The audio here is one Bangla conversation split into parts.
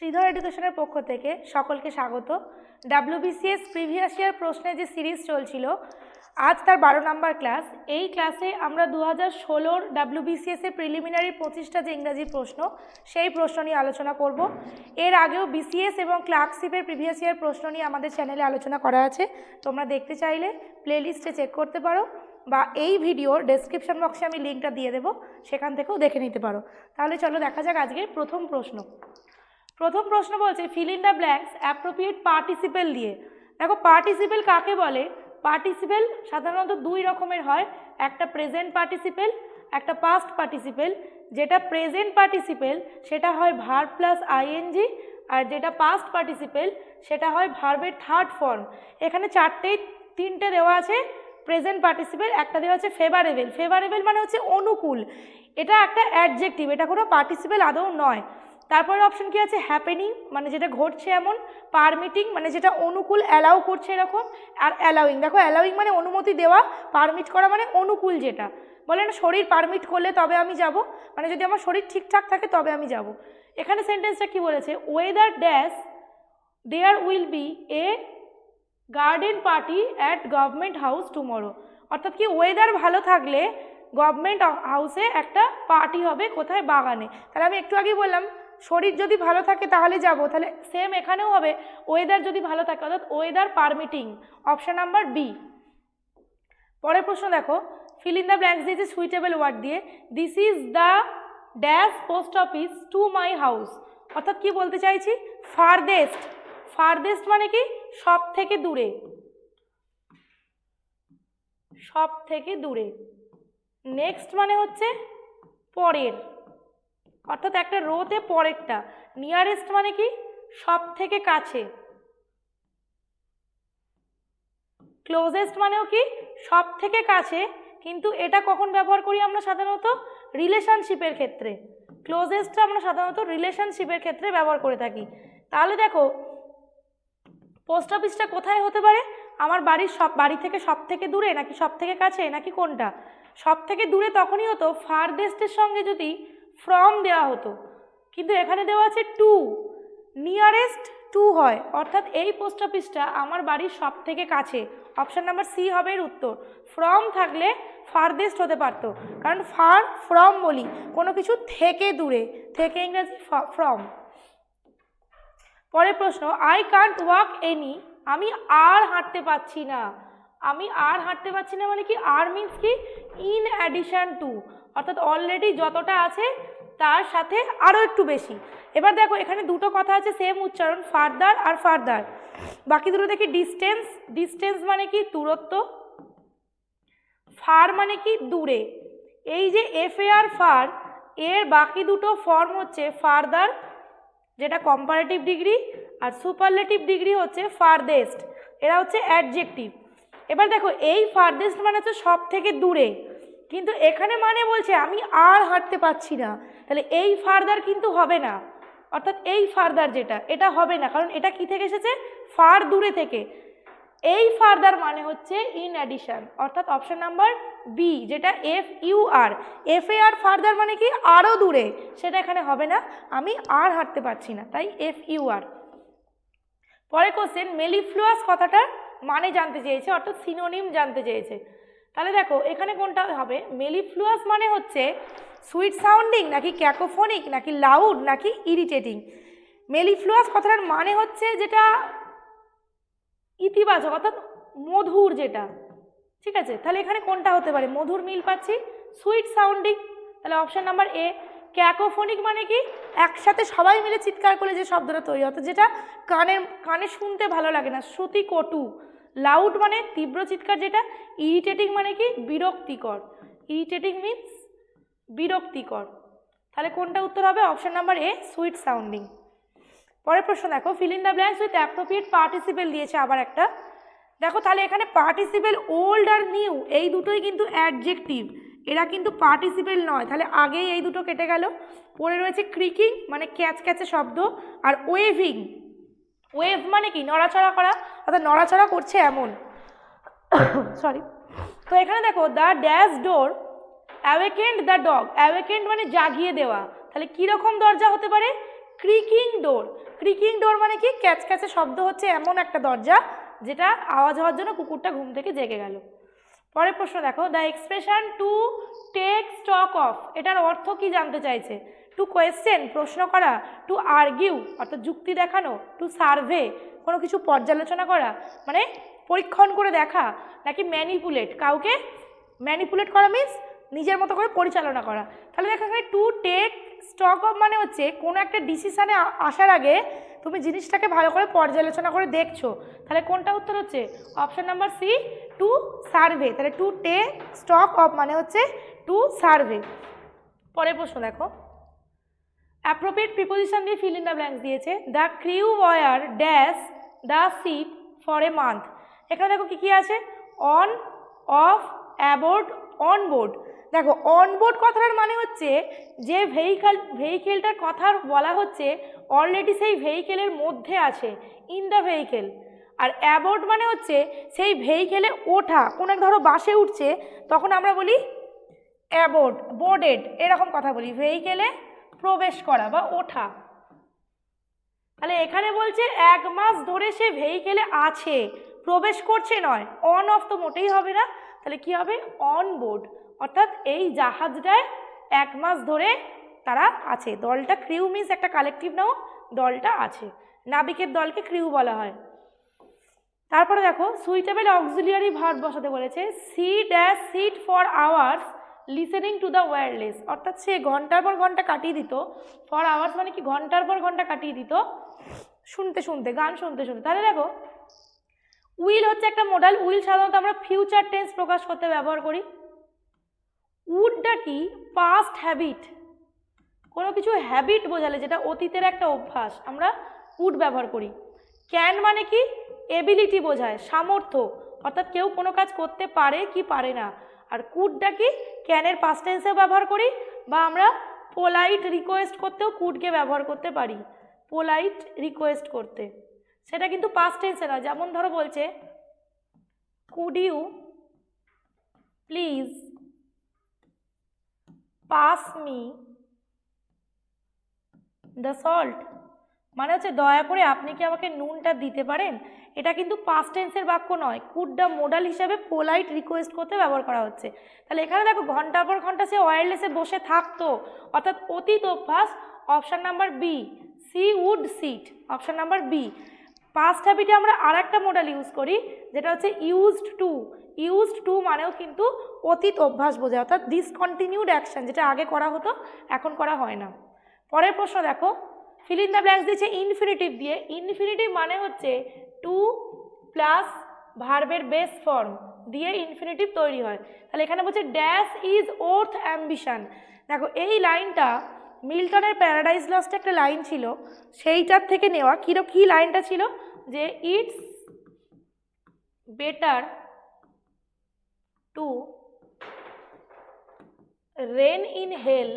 শ্রীধর এডুকেশনের পক্ষ থেকে সকলকে স্বাগত। ডাব্লিউবিসিএস প্রিভিয়াস ইয়ার প্রশ্নের যে সিরিজ চলছিল, আজ তার 12 নম্বর ক্লাস। এই ক্লাসে আমরা 2016 ডাব্লিউবিসিএস এর প্রিলিমিনারি 25টা যে ইংরাজি প্রশ্ন, সেই প্রশ্ন নিয়ে আলোচনা করব। এর আগেও বিসিএস এবং ক্লার্কশিপের প্রিভিয়াস ইয়ার প্রশ্ন নিয়ে আমাদের চ্যানেলে আলোচনা করা আছে। তোমরা দেখতে চাইলে প্লেলিস্টে চেক করতে পারো, বা এই ভিডিওর ডেসক্রিপশন বক্সে আমি লিঙ্কটা দিয়ে দেবো, সেখান থেকেও দেখে নিতে পারো। তাহলে চলো দেখা যাক আজকের প্রথম প্রশ্ন। প্রথম প্রশ্ন বলছে feel in the blanks appropriate participle দিয়ে। দেখো পার্টিসিপেল কাকে বলে? পার্টিসিপেল সাধারণত দুই রকমের হয়, একটা প্রেজেন্ট পার্টিসিপেল, একটা পাস্ট পার্টিসিপেল। যেটা প্রেজেন্ট পার্টিসিপেল সেটা হয় ভার্ব প্লাস আইএনজি, আর যেটা পাস্ট পার্টিসিপেল সেটা হয় ভার্বের থার্ড ফর্ম। এখানে তিনটে দেওয়া আছে প্রেজেন্ট পার্টিসিপেল, একটা দেওয়া আছে ফেভারেবল। ফেভারেবল মানে হচ্ছে অনুকূল, এটা একটা অ্যাডজেক্টিভ, এটা কোনো পার্টিসিপেল আদৌ নয়। তারপরে অপশন কি আছে? হ্যাপেনিং মানে যেটা ঘটছে এমন, পারমিটিং মানে যেটা অনুকূল, অ্যালাউ করছে এরকম, আর অ্যালাউইং। দেখো অ্যালাউইং মানে অনুমতি দেওয়া, পারমিট করা মানে অনুকূল। যেটা বলে না শরীর পারমিট করলে তবে আমি যাব, মানে যদি আমার শরীর ঠিকঠাক থাকে তবে আমি যাব। এখানে সেন্টেন্সটা কি বলেছে? Weather dash there will be a garden party at government house tomorrow. অর্থাৎ কি ওয়েদার ভালো থাকলে গভর্নমেন্ট হাউসে একটা পার্টি হবে, কোথায়? বাগানে। তাহলে আমি একটু আগেই বললাম শরীর যদি ভালো থাকে তাহলে যাব, তাহলে সেম এখানেও হবে ওয়েদার যদি ভালো থাকে, অর্থাৎ weather permitting, option number B. পরের প্রশ্ন দেখো, ফিল ইন দ্য ব্ল্যাঙ্কস দিয়েছে সুইটেবল ওয়ার্ড দিয়ে। This is the dash post office to my house. অর্থাৎ কি বলতে চাইছি? ফারদেস্ট। ফারদেস্ট মানে কি? সব থেকে দূরে, সব থেকে দূরে। নেক্সট মানে হচ্ছে পরের, অর্থাৎ একটা রোতে পরেরটা। নিয়ারেস্ট মানে কি? সব থেকে কাছে। ক্লোজেস্ট মানেও কি? সব থেকে কাছে, কিন্তু এটা কখন ব্যবহার করি আমরা? সাধারণত রিলেশনশিপের ক্ষেত্রে। ক্লোজেস্টটা আমরা সাধারণত রিলেশনশিপের ক্ষেত্রে ব্যবহার করে থাকি। তাহলে দেখো পোস্ট অফিসটা কোথায় হতে পারে? আমার বাড়ি থেকে সব থেকে দূরে, নাকি সব থেকে কাছে, নাকি কোনটা? সব থেকে দূরে তখনই হতো ফারদেস্টের সঙ্গে যদি ফ্রম দেওয়া হতো, কিন্তু এখানে দেওয়া আছে টু, নিয়ারেস্ট টু হয়, অর্থাৎ এই পোস্ট অফিসটা আমার বাড়ির সব থেকে কাছে। অপশন নাম্বার সি হবে এর উত্তর। ফ্রম থাকলে ফারদেস্ট হতে পারত, কারণ ফার ফ্রম বলি কোনো কিছু থেকে দূরে, থেকে ইংরেজি ফ্রম। পরের প্রশ্ন, আই কান্ট ওয়াক এনি। আমি আর হাঁটতে পারছি না। আমি আর হাঁটতে পারছি না মানে কি? আর মিন্স কি? ইন অ্যাডিশন টু, অর্থাৎ অলরেডি যতটা আছে তার সাথে আরও একটু বেশি। এবার দেখো এখানে দুটো কথা আছে সেম উচ্চারণ, ফার্দার আর ফার্দার। বাকি দুটো দেখি। ডিস্টেন্স, ডিস্টেন্স মানে কি? দূরত্ব। ফার মানে কি? দূরে। এই যে FAR ফার, এর বাকি দুটো ফর্ম হচ্ছে ফার্দার যেটা কম্পারেটিভ ডিগ্রি, আর সুপারলেটিভ ডিগ্রি হচ্ছে ফারদেস্ট, এরা হচ্ছে অ্যাডজেক্টিভ। এবার দেখো এই ফারদেস্ট মানে হচ্ছে সব থেকে দূরে, কিন্তু এখানে মানে বলছে আমি আর হাঁটতে পারছি না, তাহলে এই ফার্দার কিন্তু হবে না, অর্থাৎ এই ফার্দার যেটা, এটা হবে না, কারণ এটা কি থেকে এসেছে? ফার দূরে থেকে। এই ফার্দার মানে হচ্ছে ইন অ্যাডিশন, অর্থাৎ অপশন নাম্বার বি, যেটা FUR। FAR ফার্দার মানে কি? আরও দূরে, সেটা এখানে হবে না, আমি আর হাঁটতে পারছি না, তাই FUR। পরে কোশ্চেন, মেলিফ্লুয়াস কথাটার মানে জানতে চেয়েছে, অর্থাৎ সিনোনিম জানতে চেয়েছে। তাহলে দেখো এখানে কোনটা হবে? মেলিফ্লুয়াস মানে হচ্ছে সুইট সাউন্ডিং, নাকি ক্যাকোফোনিক, নাকি লাউড, নাকি ইরিটেটিং। মেলিফ্লুয়াস কথাটার মানে হচ্ছে যেটা ইতিবাচক, অর্থাৎ মধুর যেটা, ঠিক আছে? তাহলে এখানে কোনটা হতে পারে? মধুর মিল পাচ্ছি, সুইট সাউন্ডিং, তাহলে অপশন নাম্বার এ। ক্যাকোফোনিক মানে কি? একসাথে সবাই মিলে চিৎকার করলে যে শব্দটা তৈরি হতো, যেটা কানে শুনতে ভালো লাগে না, শ্রুতি কটু। লাউড মানে তীব্র চিৎকার যেটা। ইরিটেটিং মানে কি? বিরক্তিকর। ইরিটেটিং মিনস বিরক্তিকর। তাহলে কোনটা উত্তর হবে? Option number A, sweet sounding. পরের প্রশ্ন দেখো, fill in the blanks with appropriate participle দিয়েছে আবার একটা। দেখো তাহলে এখানে পার্টিসিপেল ওল্ড আর নিউ এই দুটোই কিন্তু অ্যাডজেক্টিভ, এরা কিন্তু পার্টিসিপেল নয়, তাহলে আগেই এই দুটো কেটে গেল। পরে রয়েছে ক্রিকিং মানে ক্যাচক্যাচে শব্দ, আর ওয়েভিং, ওয়েভ মানে কি? নড়াচড়া করা, অর্থাৎ নড়াচড়া করছে এমন। সরি। তো এখানে দেখো the dash door awakened the dog. Awakened মানে জাগিয়ে দেওয়া, তাহলে কীরকম দরজা হতে পারে? ক্রিকিং ডোর। ক্রিকিং ডোর মানে কি? ক্যাচক্যাচে শব্দ হচ্ছে এমন একটা দরজা যেটা আওয়াজ হওয়ার জন্য কুকুরটা ঘুম থেকে জেগে গেল। পরের প্রশ্ন দেখো, the expression to take stock of, এটার অর্থ কি জানতে চাইছে? টু কোয়েশ্চেন, প্রশ্ন করা, টু আর্গিউ অর্থাৎ যুক্তি দেখানো, টু সার্ভে কোনো কিছু পর্যালোচনা করা মানে পরীক্ষণ করে দেখা, নাকি ম্যানিপুলেট, কাউকে ম্যানিপুলেট করা মিন্স নিজের মতো করে পরিচালনা করা। তাহলে দেখো এখানে টু টেক স্টক অফ মানে হচ্ছে কোনো একটা ডিসিশানে আসার আগে তুমি জিনিসটাকে ভালো করে পর্যালোচনা করে দেখছো। তাহলে কোনটা উত্তর হচ্ছে? Option number C, to survey. তাহলে টু টেক স্টক অফ মানে হচ্ছে টু সার্ভে। পরের প্রশ্ন দেখো, অ্যাপ্রোপ্রিয়েট প্রিপোজিশন দিয়ে ফিল ইন দ্য ব্ল্যাঙ্কস দিয়েছে। The crew were dash the ship for a month. এখানে দেখো কি কি আছে? On, off, aboard, onboard. দেখো অনবোর্ড কথাটার মানে হচ্ছে যে ভেহিকেলটার কথা বলা হচ্ছে অলরেডি সেই ভেহিকেলের মধ্যে আছে, ইন দ্য ভেহিকেল। আর অ্যাবোর্ড মানে হচ্ছে সেই ভেহিকেলে ওঠা, কোনো ধরো বাসে উঠছে তখন আমরা বলি অ্যাবোর্ড, বোর্ডেড, এরকম কথা বলি, ভেহিকেলে প্রবেশ করা বা ওঠা। তাহলে এখানে বলছে 1 মাস ধরে সে ভেহিকেলে আছে, প্রবেশ করছে নয়। অন অফ তো মোটেই হবে না, তাহলে কি হবে? অন বোর্ড, অর্থাৎ এই জাহাজটায় 1 মাস ধরে তারা আছে। দলটা ক্রিউ মিন্স একটা কালেকটিভ নাউন, দলটা আছে, নাবিকের দলকে ক্রিউ বলা হয়। তারপরে দেখো সুইটেবল অক্সিলিয়ারি ভার্ব বসাতে বলেছে। She dash sit for hours listening to the wireless, অর্থাৎ সে ঘন্টার পর ঘন্টা কাটিয়ে দিত। ফর আওয়ার্স মানে কি? ঘন্টার পর ঘন্টা কাটিয়ে দিত শুনতে শুনতে, গান শুনতে শুনতে। তাহলে দেখো উইল হচ্ছে একটা মডাল। উইল সাধারণত আমরা ফিউচার টেন্স প্রকাশ করতে ব্যবহার করি। উডটা কি? পাস্ট হ্যাবিট, কোনো কিছু হ্যাবিট বোঝালে যেটা অতীতের একটা অভ্যাস আমরা উড ব্যবহার করি। ক্যান মানে কি? এবিলিটি বোঝায়, সামর্থ্য, অর্থাৎ কেউ কোনো কাজ করতে পারে কি পারে না। আর কুডটা কি? ক্যানের পাস্ট টেন্সেও ব্যবহার করি, বা আমরা পোলাইট রিকোয়েস্ট করতেও কুডকে ব্যবহার করতে পারি। পোলাইট রিকোয়েস্ট করতে সেটা কিন্তু পাস্ট টেন্সে নয়। যেমন ধরো বলছে could you please pass me the salt, মানে হচ্ছে দয়া করে আপনি কি আমাকে নুনটা দিতে পারেন। এটা কিন্তু পাস্ট টেন্সের বাক্য নয়, কুড দ্য মোডাল হিসাবে পোলাইট রিকোয়েস্ট করতে ব্যবহার করা হচ্ছে। তাহলে এখানে দেখো ঘন্টার পর ঘন্টা সে ওয়্যারলেসে বসে থাকতো, অর্থাৎ অতীত অভ্যাস। Option number B, she would sit, option number B. Past হ্যাবিটে আমরা আর একটা মডেল ইউজ করি যেটা হচ্ছে ইউজড টু। ইউজড টু মানেও কিন্তু অতীত অভ্যাস বোঝায়, অর্থাৎ ডিসকন্টিনিউড অ্যাকশন, যেটা আগে করা হতো এখন করা হয় না। পরের প্রশ্ন দেখো, ফিল ইন দ্য ব্ল্যাঙ্কস দিয়েছে ইনফিনিটিভ দিয়ে। ইনফিনিটিভ মানে হচ্ছে টু প্লাস ভার্বের বেস ফর্ম দিয়ে ইনফিনিটিভ তৈরি হয়। তাহলে এখানে বলছে ড্যাশ ইজ ওর্থ অ্যাম্বিশন। দেখো এই লাইনটা মিল্টনের প্যারাডাইজ লস্টে একটা লাইন ছিল, সেইটার থেকে নেওয়া। কি লাইনটা ছিল? যে it's better to reign in hell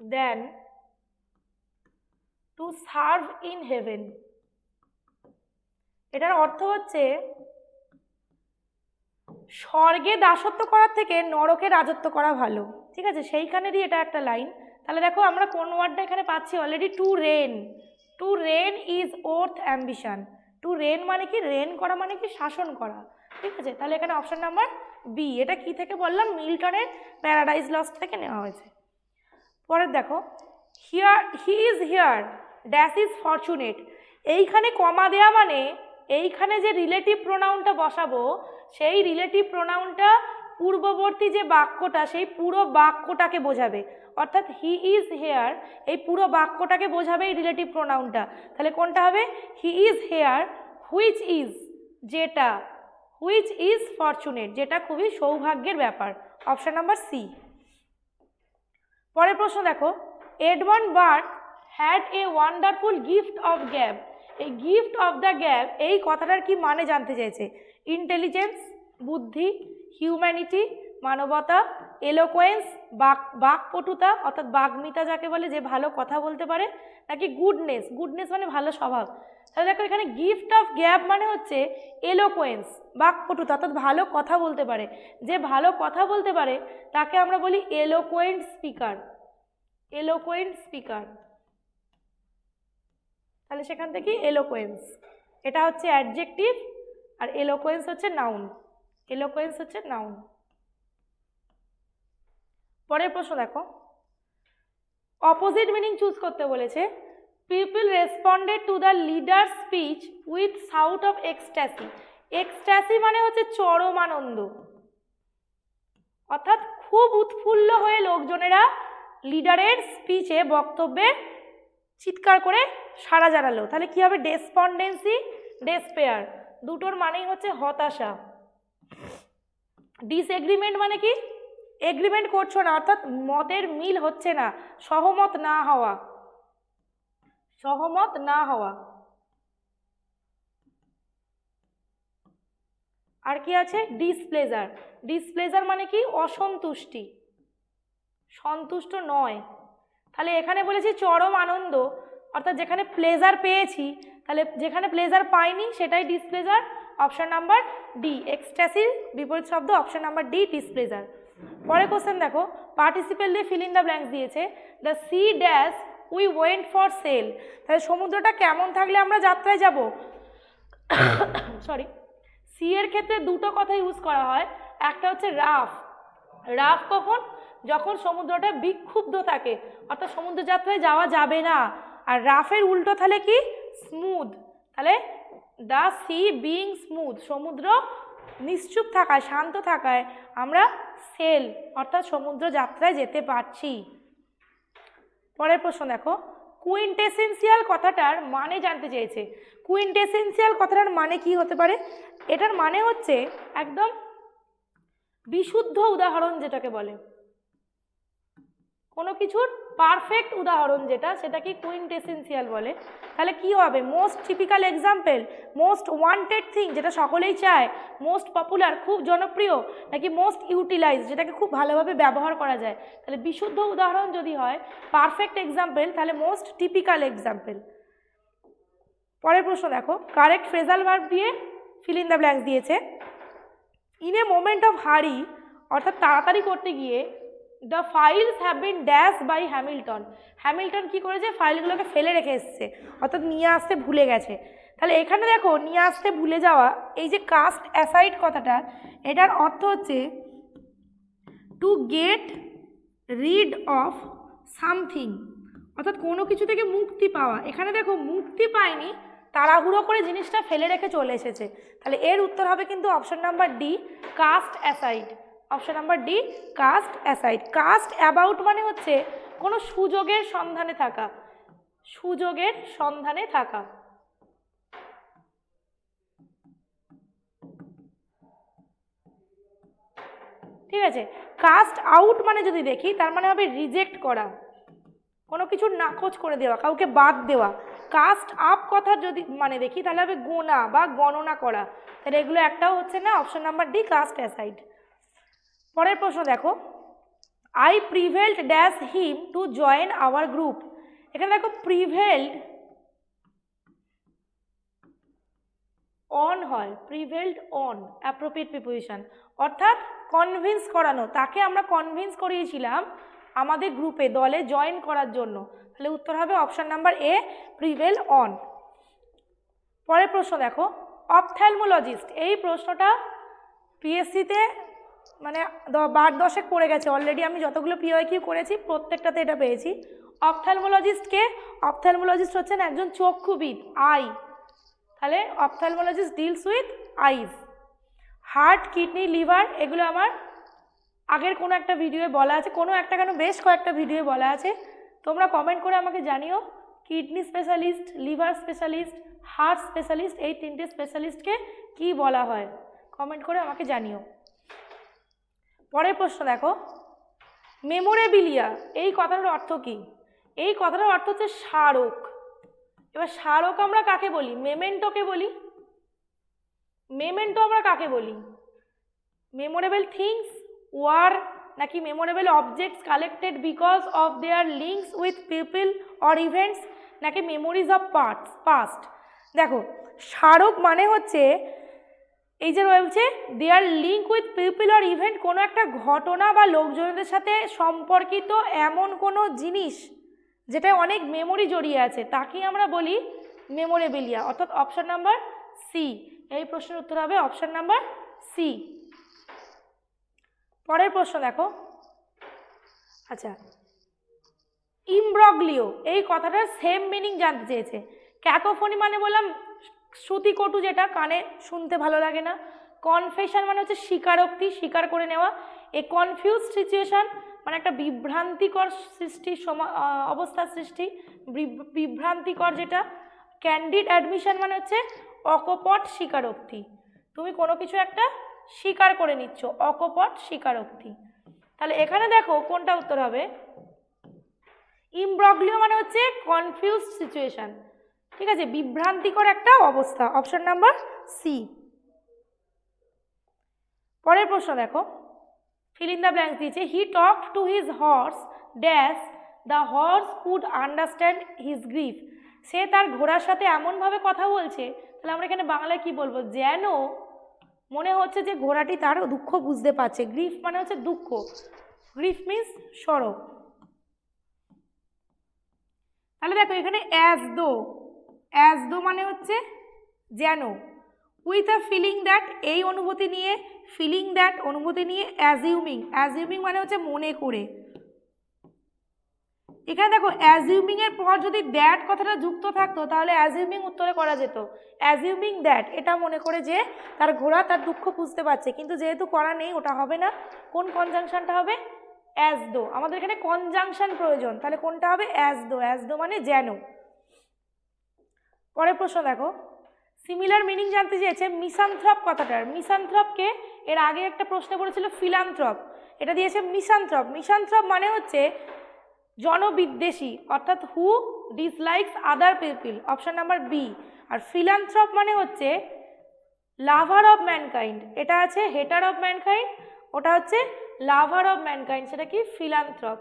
than to serve in heaven. এটার অর্থ হচ্ছে স্বর্গে দাসত্ব করার থেকে নরকে রাজত্ব করা ভালো। ঠিক আছে, সেইখানে দিয়ে এটা একটা লাইন। তাহলে দেখো আমরা কোন ওয়ার্ডটা এখানে পাচ্ছি already? To reign. To reign is worth ambition. To reign মানে কি? রেন করা মানে কি? শাসন করা। ঠিক আছে, তাহলে এখানে অপশন নাম্বার বি। এটা কি থেকে বললাম? মিল্টনের প্যারাডাইজ লস্ট থেকে নেওয়া হয়েছে। পরের দেখো, here he is here dash is fortunate. এইখানে কমা দেয়া মানে এইখানে যে রিলেটিভ প্রোনাউনটা বসাবো সেই রিলেটিভ প্রোনাউনটা পূর্ববর্তী যে বাক্যটা সেই পুরো বাক্যটাকে বোঝাবে। অর্থাৎ হি ইজ হেয়ার এই পুরো বাক্যটাকে বোঝাবে এই রিলেটিভ প্রোনাউনটা। তাহলে কোনটা হবে? He is here which is, যেটা, হুইচ ইজ ফরচুনেট, যেটা খুবই সৌভাগ্যের ব্যাপার। Option number C. পরের প্রশ্ন দেখো, Edmund Burke had a wonderful gift of gab. এই গিফট অফ দ্য গ্যাব এই কথাটার কি মানে জানতে চাইছে? ইন্টেলিজেন্স, বুদ্ধি, হিউম্যানিটি, মানবতা, এলোকোয়েন্স, বাকপটুতা অর্থাৎ বাগ্মিতা যাকে বলে, যে ভালো কথা বলতে পারে, নাকি গুডনেস, গুডনেস মানে ভালো স্বভাব। তাহলে দেখো এখানে গিফট অফ গ্যাব মানে হচ্ছে এলোকোয়েন্স, বাকপটুতা অর্থাৎ ভালো কথা বলতে পারে। যে ভালো কথা বলতে পারে তাকে আমরা বলি এলোকোয়েন্ট স্পিকার। এলোকোয়েন্ট স্পিকার। তাহলে সেখান থেকে এলোকোয়েন্স, এটা হচ্ছে অ্যাডজেক্টিভ আর এলোকোয়েন্স হচ্ছে নাউন। এলোকোয়েন্স হচ্ছে নাউন। পরের প্রশ্ন দেখো, অপোজিট মিনিং চুজ করতে বলেছে। People responded to the leader speech with shout of ecstasy. Ecstasy মানে হচ্ছে চরম আনন্দ, অর্থাৎ খুব উৎফুল্ল হয়ে লোকজনেরা লিডারের স্পিচে বক্তব্যে চিৎকার করে সাড়া জানালো। তাহলে কি হবে? ডেসপন্ডেন্সি, ডেসপেয়ার, দুটোর মানেই হচ্ছে হতাশা। ডিসএগ্রিমেন্ট মানে কি? এগ্রিমেন্ট করছো না, অর্থাৎ মতের মিল হচ্ছে না, সহমত না হওয়া, সহমত না হওয়া। আর কি আছে? ডিসপ্লেজার। ডিসপ্লেজার মানে কি? অসন্তুষ্টি, সন্তুষ্ট নয়। তাহলে এখানে বলেছি চরম আনন্দ, অর্থাৎ যেখানে প্লেজার পেয়েছি, তাহলে যেখানে প্লেজার পাইনি সেটাই ডিসপ্লেজার। Option number D. এক্সট্যাসির বিপরীত শব্দ অপশন নাম্বার ডি, ডিসপ্লেজার। পরের কোশ্চেন দেখো, পার্টিসিপেল দিয়ে ফিল ইন দ্য ব্ল্যাঙ্কস দিয়েছে। The sea dash we went for sale. তাহলে সমুদ্রটা কেমন থাকলে আমরা যাত্রায় যাব? সরি, সি এর ক্ষেত্রে দুটো কথা ইউজ করা হয়। একটা হচ্ছে রাফ। রাফ কখন? যখন সমুদ্রটা বিক্ষুব্ধ থাকে, অর্থাৎ সমুদ্র যাত্রায় যাওয়া যাবে না। আর রাফের উল্টো তাহলে কি? স্মুথ। তাহলে দ্য সি বিং স্মুথ, সমুদ্র নিশ্চুপ থাকায়, শান্ত থাকায় আমরা সেল অর্থাৎ সমুদ্র যাত্রায় যেতে পারছি। পরের প্রশ্ন দেখো, কুইন্টেসেন্সিয়াল কথাটার মানে জানতে চেয়েছে। কুইন্টেসেন্সিয়াল কথাটার মানে কি হতে পারে? এটার মানে হচ্ছে একদম বিশুদ্ধ উদাহরণ, যেটাকে বলে কোনো কিছুর পারফেক্ট উদাহরণ যেটা, সেটাকে কুইন্টেসেন্সিয়াল বলে। তাহলে কি হবে? Most typical example, most wanted thing, যেটা সকলেই চায়, মোস্ট পপুলার, খুব জনপ্রিয়, নাকি মোস্ট ইউটিলাইজ, যেটাকে খুব ভালোভাবে ব্যবহার করা যায়। তাহলে বিশুদ্ধ উদাহরণ যদি হয়, পারফেক্ট এক্সাম্পল, তাহলে মোস্ট টিপিক্যাল এক্সাম্পল। পরের প্রশ্ন দেখো, কারেক্ট ফ্রেজাল ভার্ব দিয়ে ফিল ইন দ্য ব্ল্যাঙ্কস দিয়েছে। In a moment of hurry, অর্থাৎ তাড়াতাড়ি করতে গিয়ে, the files have been dash by Hamilton. Hamilton কি করেছে? ফাইলগুলোকে ফেলে রেখে এসছে, অর্থাৎ নিয়ে আসতে ভুলে গেছে। তাহলে এখানে দেখো, নিয়ে আসতে ভুলে যাওয়া, এই যে কাস্ট অ্যাসাইড কথাটা, এটার অর্থ হচ্ছে to get rid of something, অর্থাৎ কোনো কিছু থেকে মুক্তি পাওয়া। এখানে দেখো মুক্তি পায়নি, তাড়াহুড়ো করে জিনিসটা ফেলে রেখে চলে এসেছে। তাহলে এর উত্তর হবে কিন্তু option number D, cast aside. Option number D, cast aside. Cast about মানে হচ্ছে কোনো সুযোগের সন্ধানে থাকা, সুযোগের সন্ধানে থাকা। ঠিক আছে। কাস্ট আউট মানে যদি দেখি, তার মানে হবে রিজেক্ট করা, কোনো কিছুর নাকচ করে দেওয়া, কাউকে বাদ দেওয়া। কাস্ট আপ কথা যদি মানে দেখি, তাহলে হবে গোনা বা গণনা করা। তাহলে এগুলো একটাও হচ্ছে না। Option number D, cast aside. পরের প্রশ্ন দেখো, I prevailed dash him to join our group. এখানে দেখো প্রিভেলড অন হয়, প্রিভেলড অন অ্যাপ্রোপ্রিয়েট প্রিপোজিশন, অর্থাৎ কনভিন্স করানো, তাকে আমরা কনভিন্স করিয়েছিলাম আমাদের গ্রুপে, দলে জয়েন করার জন্য। তাহলে উত্তর হবে option number A, prevail on. পরের প্রশ্ন দেখো, অপথ্যালমোলজিস্ট। এই প্রশ্নটা পিএসসিতে মানে 12-10 পড়ে গেছে অলরেডি। আমি যতগুলো পিওয়াইকিউ করেছি প্রত্যেকটাতে এটা পেয়েছি। অপথ্যালমোলজিস্টকে, অপথ্যালমোলজিস্ট হচ্ছেন একজন চক্ষুবিদ, আই। তাহলে ophthalmologist deals with eyes. Heart, kidney, liver, এগুলো আমার আগের কোনো একটা ভিডিওয়ে বলা আছে, কোনো একটা কেন বেশ কয়েকটা ভিডিওয়ে বলা আছে। তোমরা কমেন্ট করে আমাকে জানিও kidney specialist, liver specialist, heart specialist, এই তিনটে স্পেশালিস্টকে কি বলা হয়, কমেন্ট করে আমাকে জানিও। পরের প্রশ্ন দেখো, মেমোরেবিলিয়া, এই কথাটার অর্থ কি? এই কথাটার অর্থ হচ্ছে স্মারক। এবার স্মারক আমরা কাকে বলি? মেমেন্টোকে বলি। মেমেন্টো আমরা কাকে বলি? মেমোরেবল থিংস, ওয়ার, নাকি memorable objects collected because of their links with people or events, নাকি মেমোরিজ অফ পাস্ট। দেখো স্মারক মানে হচ্ছে এই যে রয়েছে their link with people or event, কোনো একটা ঘটনা বা লোকজনদের সাথে সম্পর্কিত এমন কোনো জিনিস যেটায় অনেক মেমোরি জড়িয়ে আছে তাকেই আমরা বলি মেমোরেবিলিয়া, অর্থাৎ অপশন নাম্বার সি। এই প্রশ্নের উত্তর হবে অপশন নাম্বার সি। পরের প্রশ্ন দেখো। আচ্ছা, ইমব্রগলিও এই কথাটার সেম মিনিং জানতে চেয়েছে। ক্যাকোফোনি মানে বললাম শ্রুতিকটু, যেটা কানে শুনতে ভালো লাগে না। কনফেশন মানে হচ্ছে স্বীকারোক্তি, স্বীকার করে নেওয়া। এ কনফিউজ সিচুয়েশন মানে একটা বিভ্রান্তিকর সৃষ্টি, অবস্থার সৃষ্টি, বিভ্রান্তিকর যেটা। ক্যান্ডিড অ্যাডমিশন মানে হচ্ছে অকপট স্বীকারোক্তি, তুমি কোনো কিছু একটা স্বীকার করে নিচ্ছ, অকপট স্বীকারোক্তি। তাহলে এখানে দেখো কোনটা উত্তর হবে। ইমব্রগলিও মানে হচ্ছে কনফিউজ সিচুয়েশন, ঠিক আছে, বিভ্রান্তিকর একটা অবস্থা, অপশন নাম্বার সি। পরের প্রশ্ন দেখো, ফিল ইন দ্য ব্ল্যাঙ্কস দিয়েছে। He talked to his horse dash the horse could understand his grief. সে তার ঘোড়ার সাথে এমনভাবে কথা বলছে, তাহলে আমরা এখানে বাংলায় কি বলবো, যেন মনে হচ্ছে যে ঘোড়াটি তার দুঃখ বুঝতে পারছে। গ্রিফ মানে হচ্ছে দুঃখ, গ্রিফ মিন্স সরো। তাহলে দেখো এখানে অ্যাজ দো মানে হচ্ছে যেন, উইথ আ ফিলিং দ্যাট এই অনুভূতি নিয়ে, ফিলিং দ্যাট অনুভূতি নিয়ে, অ্যাজিউমিং মানে হচ্ছে মনে করে। এখানে দেখো অ্যাজিউমিং এর পর যদি দ্যাট কথাটা যুক্ত থাকতো তাহলে অ্যাজিউমিং উত্তরে করা যেত, অ্যাজিউমিং দ্যাট, এটা মনে করে যে তার ঘোড়া তার দুঃখ বুঝতে পারছে, কিন্তু যেহেতু করা নেই ওটা হবে না। কোন কনজাংশনটা হবে, অ্যাজ দো। আমাদের এখানে কনজাংশন প্রয়োজন, তাহলে কোনটা হবে, অ্যাজ দো মানে যেন। পরের প্রশ্ন দেখো, সিমিলার মিনিং জানতে চেয়েছে মিসানথ্রপ কথাটার। মিসানথ্রপকে এর আগে একটা প্রশ্ন করেছিল ফিলান্থ্রপ, এটা দিয়েছে মিসানথ্রপ। মিসানথ্রপ মানে হচ্ছে জনবিদ্বেষী, অর্থাৎ who dislikes other people, option number B. আর ফিলান্থ্রপ মানে হচ্ছে লাভার অফ ম্যানকাইন্ড, এটা আছে হেটার অফ ম্যানকাইন্ড, ওটা হচ্ছে লাভার অফ ম্যানকাইন্ড, সেটা কি ফিলান্থ্রপ,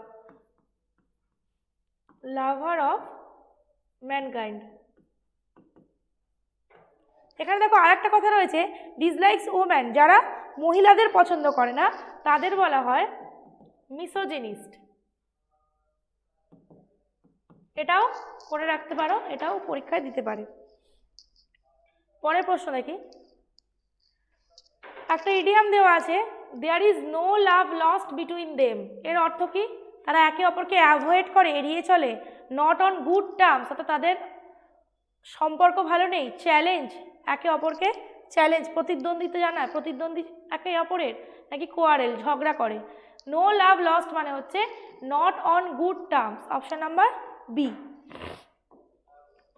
লাভার অফ ম্যানকাইন্ড। এখানে দেখো আরেকটা কথা রয়েছে, ডিসলাইকস ওম্যান, যারা মহিলাদের পছন্দ করে না তাদের বলা হয় মিসোজিনিস্ট। এটাও করে রাখতে পারো, এটাও পরীক্ষায় দিতে পারে। পরের প্রশ্ন দেখি, একটা ইডিয়াম দেওয়া আছে, there is no love lost between them. এর অর্থ কি, তারা একে অপরকে অ্যাভয়েড করে, এড়িয়ে চলে। নট অন গুড টার্মস, অর্থাৎ তাদের সম্পর্ক ভালো নেই। চ্যালেঞ্জ, একে অপরকে চ্যালেঞ্জ, প্রতিদ্বন্দ্বিতা জানায়, প্রতিদ্বন্দ্বী একে অপরের, নাকি কোয়ারেল, ঝগড়া করে। নো লাভ লস্ট মানে হচ্ছে not on good terms, option number B.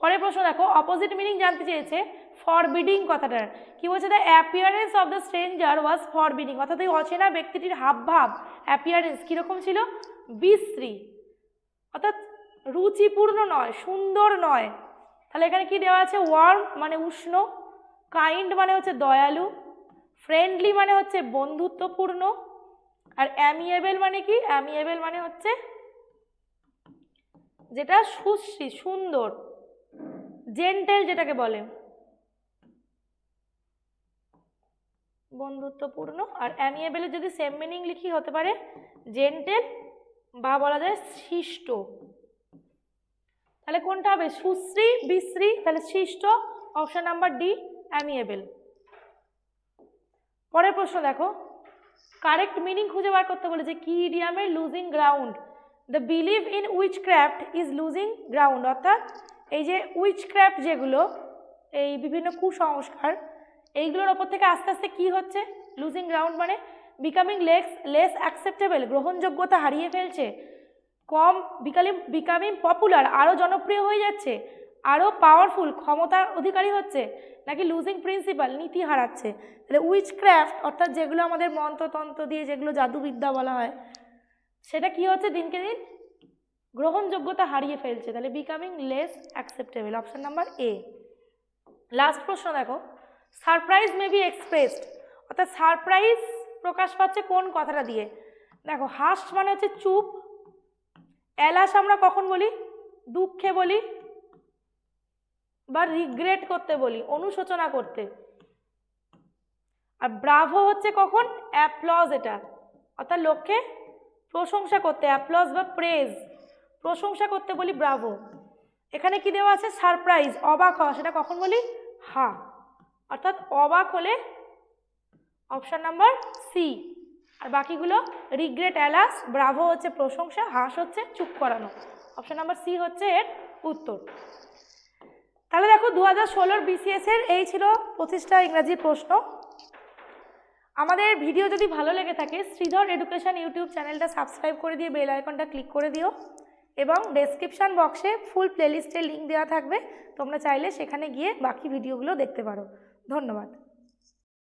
পরের প্রশ্ন দেখো, অপোজিট মিনিং জানতে চেয়েছে ফরবিডিং কথাটার। কি বলছে, the appearance of the stranger was forbidding, অর্থাৎ এই অচেনা ব্যক্তিটির হাবভাব, অ্যাপিয়ারেন্স কীরকম ছিল, বিশ্রী, অর্থাৎ রুচিপূর্ণ নয়, সুন্দর নয়। তাহলে এখানে কি দেওয়া আছে, ওয়ার্ম মানে উষ্ণ, কাইন্ড মানে হচ্ছে দয়ালু, ফ্রেন্ডলি মানে হচ্ছে বন্ধুত্বপূর্ণ, আর অ্যামিয়েবল মানে কি, অ্যামিয়েবল মানে হচ্ছে যেটা সুশ্রী, সুন্দর, জেন্টেল যেটাকে বলে, বন্ধুত্বপূর্ণ। আর অ্যামিয়েবলের যদি সেম মিনিং লিখি হতে পারে জেন্টেল বা বলা যায় শিষ্ট। তাহলে কোনটা হবে, সুশ্রী, বিশ্রী, তাহলে শিষ্ট, অপশন নাম্বার ডি, অ্যামিয়েবল। পরের প্রশ্ন দেখো, কারেক্ট মিনিং খুঁজে বার করতে বলেছে কি ইডিয়ামের, losing ground. The believe in witchcraft is losing ground, অর্থাৎ এই যে উইচক্রাফট যেগুলো, এই বিভিন্ন কুসংস্কার, এইগুলোর ওপর থেকে আস্তে আস্তে কি হচ্ছে, লুজিং গ্রাউন্ড মানে বিকামিং লেস অ্যাকসেপ্টেবল, গ্রহণযোগ্যতা হারিয়ে ফেলছে। কম, বিকামিং পপুলার, আরও জনপ্রিয় হয়ে যাচ্ছে। আরও পাওয়ারফুল, ক্ষমতার অধিকারী হচ্ছে। নাকি লুজিং প্রিন্সিপাল, নীতি হারাচ্ছে। তাহলে উইচক্রাফট অর্থাৎ যেগুলো আমাদের মন্ত্রতন্ত্র দিয়ে যেগুলো জাদুবিদ্যা বলা হয়, সেটা কি হচ্ছে, দিনকে দিন গ্রহণযোগ্যতা হারিয়ে ফেলছে। তাহলে becoming less acceptable, option number A. Last প্রশ্ন দেখো, সারপ্রাইজ মে বি এক্সপ্রেসড, অর্থাৎ সারপ্রাইজ প্রকাশ পাচ্ছে কোন কথাটা দিয়ে। দেখো হাস মানে হচ্ছে চুপ, এলাস আমরা কখন বলি, দুঃখে বলি, বা রিগ্রেট করতে বলি, অনুশোচনা করতে। আর ব্রাভো হচ্ছে কখন? অ্যাপ্লজ, এটা অর্থাৎ লোককে প্রশংসা করতে, অ্যাপ্লজ বা প্রেজ, প্রশংসা করতে বলি ব্রাভো। এখানে কি দেওয়া আছে? সারপ্রাইজ, অবাক হওয়া, সেটা কখন বলি? হা। অর্থাৎ অবাক হলে অপশান নাম্বার সি। আর বাকিগুলো রিগ্রেট, অ্যালাস, ব্রাভো হচ্ছে প্রশংসা, হাস হচ্ছে চুপ করানো। অপশান নাম্বার সি হচ্ছে এর উত্তর। তাহলে দেখো 2016 BCS এর এই ছিল 25টা ইংরাজি প্রশ্ন। আমাদের ভিডিও যদি ভালো লেগে থাকে শ্রীধর এডুকেশন ইউটিউব চ্যানেলটা সাবস্ক্রাইব করে দিয়ে বেল আইকনটা ক্লিক করে দিও এবং ডেসক্রিপশন বক্সে ফুল প্লেলিস্টের লিঙ্ক দেওয়া থাকবে, তোমরা চাইলে সেখানে গিয়ে বাকি ভিডিওগুলো দেখতে পারো। ধন্যবাদ।